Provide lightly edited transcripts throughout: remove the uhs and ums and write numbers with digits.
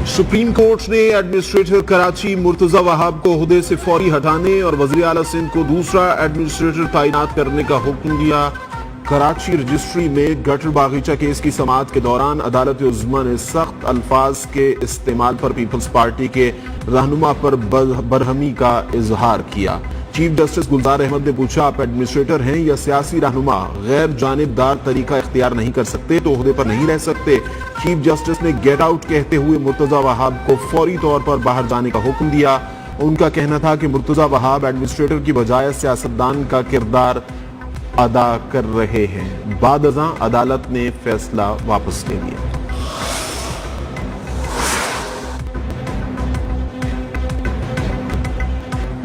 Supreme court ने administrator Karachi Murtaza Wahab को ओहदे से फौरी हटाने और वज़ीर आला सिंध को दूसरा एडमिनिस्ट्रेटर तैनात करने का हुक्म दिया। कराची रजिस्ट्री में गटर बागीचा केस की समाअत के दौरान अदालत उज़्मा ने सख्त अल्फाज के इस्तेमाल पर पीपल्स पार्टी के रहनुमा पर बरहमी का इजहार किया। चीफ जस्टिस गुलजार अहमद ने पूछा, आप एडमिनिस्ट्रेटर हैं या सियासी रहनुमा, गैर जानिबदार तरीका इख्तियार नहीं कर सकते तो ओहदे पर नहीं रह सकते। चीफ जस्टिस ने गेट आउट कहते हुए मुर्तजा वहाब को फौरी तौर पर बाहर जाने का हुक्म दिया। उनका कहना था कि मुर्तजा वहाब एडमिनिस्ट्रेटर की बजाय सियासतदान का किरदार अदा कर रहे हैं। बाद अज़ां अदालत ने फैसला वापस ले लिया।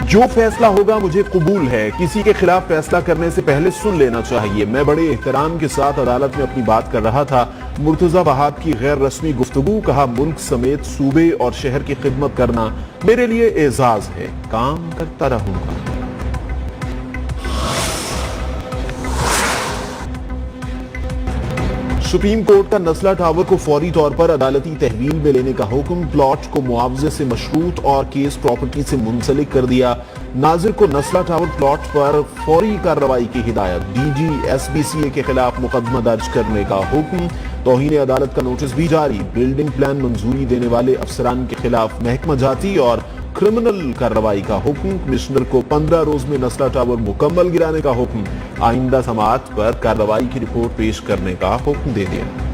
जो फैसला होगा मुझे कबूल है। किसी के खिलाफ फैसला करने से पहले सुन लेना चाहिए। मैं बड़े एहतराम के साथ अदालत में अपनी बात कर रहा था। मुर्तजा वहाब की गैर रस्मी गुफ्तगू, कहा मुल्क समेत सूबे और शहर की खिदमत करना मेरे लिए एजाज है, काम करता रहूंगा। सुप्रीम कोर्ट का नस्ला टावर को फौरी तौर पर अदालती तहवील में लेने का हुक्म, प्लॉट को मुआवजे से मशरूत और केस प्रॉपर्टी से मुंसलिक कर दिया। नाजिर को नस्ला टावर प्लॉट पर फौरी कार्रवाई की हिदायत। डीजी SBCA के खिलाफ मुकदमा दर्ज करने का हुक्म, तौहीन अदालत का नोटिस भी जारी। बिल्डिंग प्लान मंजूरी देने वाले अफसरान के खिलाफ महकमा जाती और क्रिमिनल कार्रवाई का हुक्म। कमिश्नर को 15 रोज में नस्ला टावर मुकम्मल गिराने का हुक्म। आइंदा समाअत पर कार्रवाई की रिपोर्ट पेश करने का हुक्म दे दिया।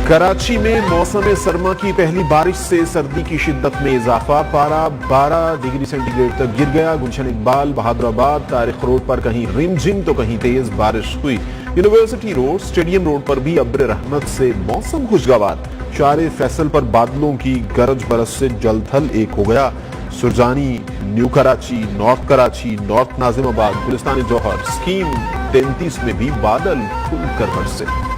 कराची में मौसम सरमा की पहली बारिश से सर्दी की शिद्दत में इजाफा। पारा 12 डिग्री सेंटीग्रेड तक गिर गया। गुलशन इकबाल, बहादुराबाद, तारिक रोड पर कहीं रिमझिम तो कहीं तेज बारिश हुई। यूनिवर्सिटी रोड, स्टेडियम रोड पर भी अब्र रहमत से मौसम खुशगवार। शारे फैसल पर बादलों की गरज बरस से जल थल एक हो गया। Surjani, new Karachi, north Karachi, north Nazimabad, Gulistan Jauhar, scheme 33 में भी बादल खुल कर बरसे।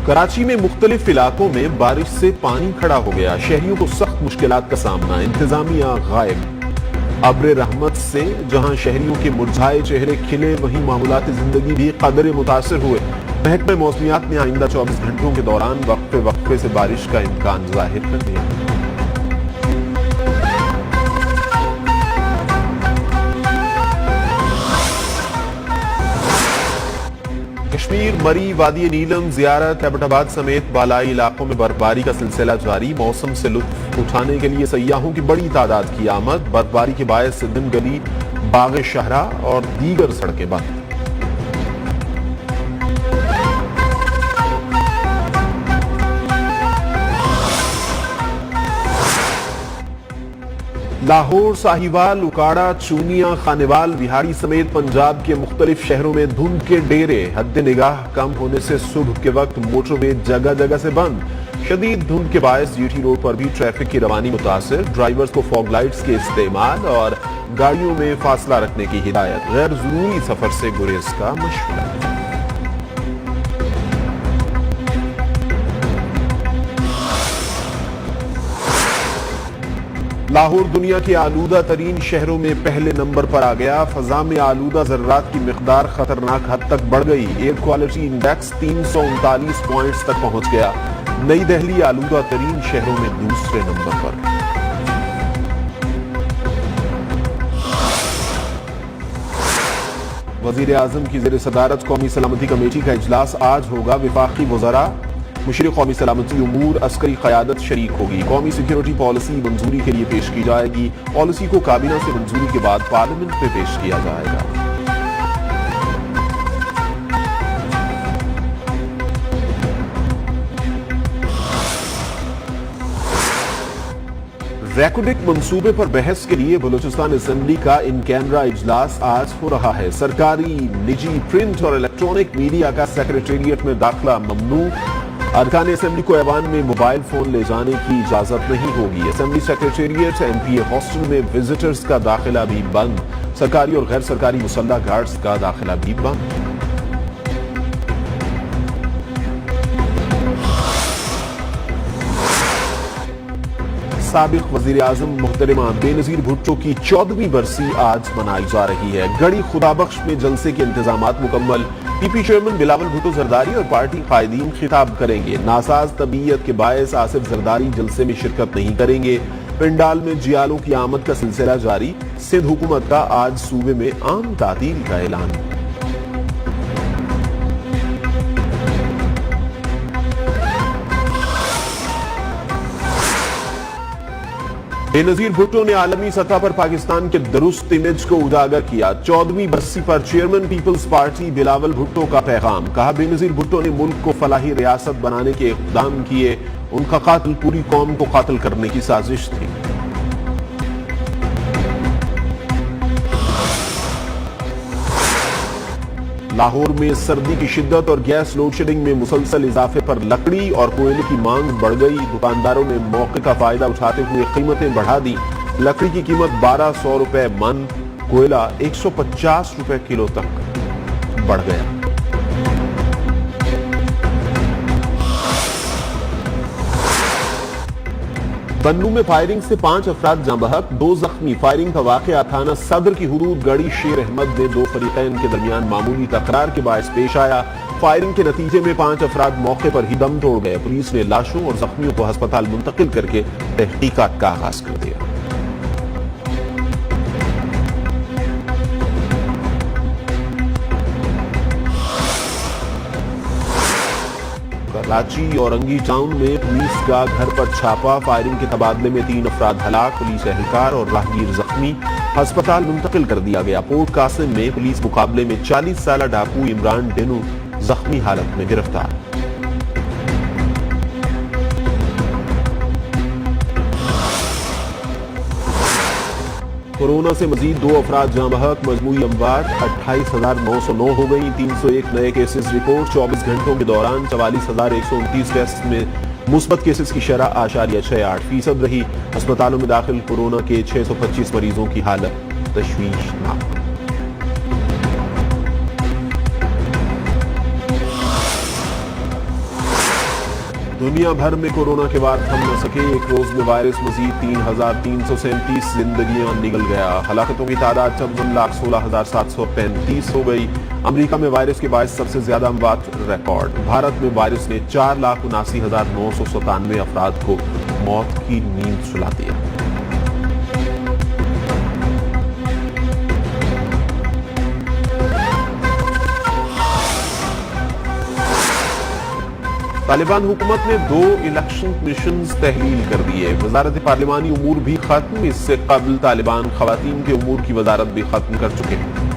कराची में मुख्तलिफ इलाकों में बारिश से पानी खड़ा हो गया। शहरियों को सख्त मुश्किलात का सामना, इंतजामिया गायब। अब्र रहमत से जहां शहरियों के मुरझाए चेहरे खिले, वहीं मामूलात जिंदगी भी कदरे मुतासिर हुए। महकमा मौसमियात ने आइंदा 24 घंटों के दौरान वक्फे वक्फे से बारिश का इम्कान जाहिर कर दिया। कश्मीर, मरी, वादी नीलम, जियारत, एबटाबाद समेत बालाई इलाकों में बर्फबारी का सिलसिला जारी। मौसम से लुत्फ उठाने के लिए सयाहों की बड़ी तादाद की आमद। बर्फबारी के बायस सिंधन गली, बाग शहरा और दीगर सड़कें बंद। लाहौर, साहिवाल, उकाड़ा, चूनिया, खानेवाल, बिहारी समेत पंजाब के मुख्तलिफ शहरों में धुंध के डेरे। हद निगाह कम होने से सुबह के वक्त मोटरवे जगह जगह से बंद। शदीद धुंध के बायस GT रोड पर भी ट्रैफिक की रवानी मुतासिर। ड्राइवर्स को फॉग लाइट्स के इस्तेमाल और गाड़ियों में फासला रखने की हिदायत। गैर जरूरी सफर से गुरेज का मशवरा। लाहौर दुनिया के आलूदा तरीन शहरों में पहले नंबर पर आ गया। फजा में आलूदा जर्रात की मिकदार खतरनाक हद तक बढ़ गई। एयर क्वालिटी इंडेक्स 339 पॉइंट्स तक पहुंच गया। नई दिल्ली आलूदा तरीन शहरों में दूसरे नंबर पर। वजीर आजम की ज़ेर सदारत कौमी सलामती कमेटी का इजलास आज होगा। विफाकी वज़रा, मुशीर कौमी सलामती उमूर, अस्करी क़यादत शरीक होगी। कौमी सिक्योरिटी पॉलिसी मंजूरी के लिए पेश की जाएगी। पॉलिसी को काबीना से मंजूरी के बाद पार्लियामेंट में पेश किया जाएगा। रैकुडिक मंसूबे पर बहस के लिए बलूचिस्तान असेंबली का इन कैमरा इजलास आज हो रहा है। सरकारी, निजी, प्रिंट और इलेक्ट्रॉनिक मीडिया का सेक्रेटेरिएट में दाखिला ममनू। अरकान असेंबली को ऐवान में मोबाइल फोन ले जाने की इजाजत नहीं होगी। असेंबली सेक्रेटेरिएट, MPA हॉस्टल में विजिटर्स का दाखिला भी बंद। سرکاری اور غیر سرکاری مسلح گارڈز کا داخلہ بھی بند۔ سابق وزیر اعظم محترمہ بے نظیر بھٹو کی 14ویں برسی آج منائی جا رہی ہے۔ گڑھی خدا بخش میں جلسے کے انتظامات مکمل۔ پی پی چیئرمین بلاول بھٹو زرداری اور پارٹی قائدین خطاب کریں گے۔ ناساز طبیعت کے باعث آصف زرداری جلسے میں شرکت نہیں کریں گے۔ پنڈال میں جیالوں کی آمد کا سلسلہ جاری۔ سندھ حکومت کا آج صوبے میں عام تعطیل کا اعلان۔ بے نظیر بھٹو نے عالمی سطح پر پاکستان کے درست امیج کو اجاگر کیا۔ 14ویں برسی پر chairman Peoples Party Bilawal Bhutto کا پیغام۔ کہا بے نظیر بھٹو نے ملک کو فلاحی ریاست بنانے کے اقدام کیے۔ ان کا قاتل پوری قوم کو قاتل کرنے کی سازش تھی۔ لاہور میں سردی کی شدت اور گیس لوڈ شیڈنگ میں مسلسل اضافے پر لکڑی اور کوئلے کی مانگ بڑھ گئی۔ دکانداروں نے موقع کا فائدہ اٹھاتے ہوئے قیمتیں بڑھا دی۔ لکڑی کی قیمت 1200 روپے من، کوئلہ 150 روپے کلو تک بڑھ گیا۔ بنوں میں فائرنگ سے 5 افراد جاں بحق، 2 زخمی۔ فائرنگ کا واقعہ تھانہ صدر کی حدود گڑھی شیر احمد میں 2 فریقین کے درمیان معمولی تکرار کے باعث پیش آیا۔ فائرنگ کے نتیجے میں 5 افراد موقع پر ہی دم توڑ گئے۔ پولیس نے لاشوں اور زخمیوں کو ہسپتال منتقل کر کے تحقیقات کا آغاز کر دیا۔ کراچی اورنگی ٹاؤن میں پولیس کا گھر پر چھاپا۔ فائرنگ کے تبادلے میں 3 افراد ہلاک، پولیس اہلکار اور راہگیر زخمی، ہسپتال منتقل کر دیا گیا۔ پورٹ قاسم میں پولیس مقابلے میں 40 سالہ ڈاکو عمران ڈینو زخمی حالت میں گرفتار۔ کورونا سے مزید 2 افراد جاں بحق، مجموعی اموات 28,909 ہو گئی۔ 301 نئے کیسز رپورٹ۔ 24 گھنٹوں کے دوران 44,129 ٹیسٹ میں مثبت کیسز کی شرح 8.68% رہی۔ ہسپتالوں میں داخل کورونا کے 625 مریضوں کی حالت تشویشناک۔ دنیا بھر میں کورونا کے بعد تھم نہ سکے۔ ایک روز میں وائرس مزید 3,337 زندگیاں نگل گیا۔ ہلاکتوں کی تعداد 56,16,735 ہو گئی۔ امریکہ میں وائرس کے باعث سب سے زیادہ اموات ریکارڈ۔ بھارت میں وائرس نے 4,79,997 افراد کو موت کی نیند سلا دیا۔ طالبان حکومت نے 2 الیکشن کمیشنز تحلیل کر دیے۔ وزارت پارلیمانی امور بھی ختم۔ اس سے قبل طالبان خواتین کے امور کی وزارت بھی ختم کر چکے ہیں۔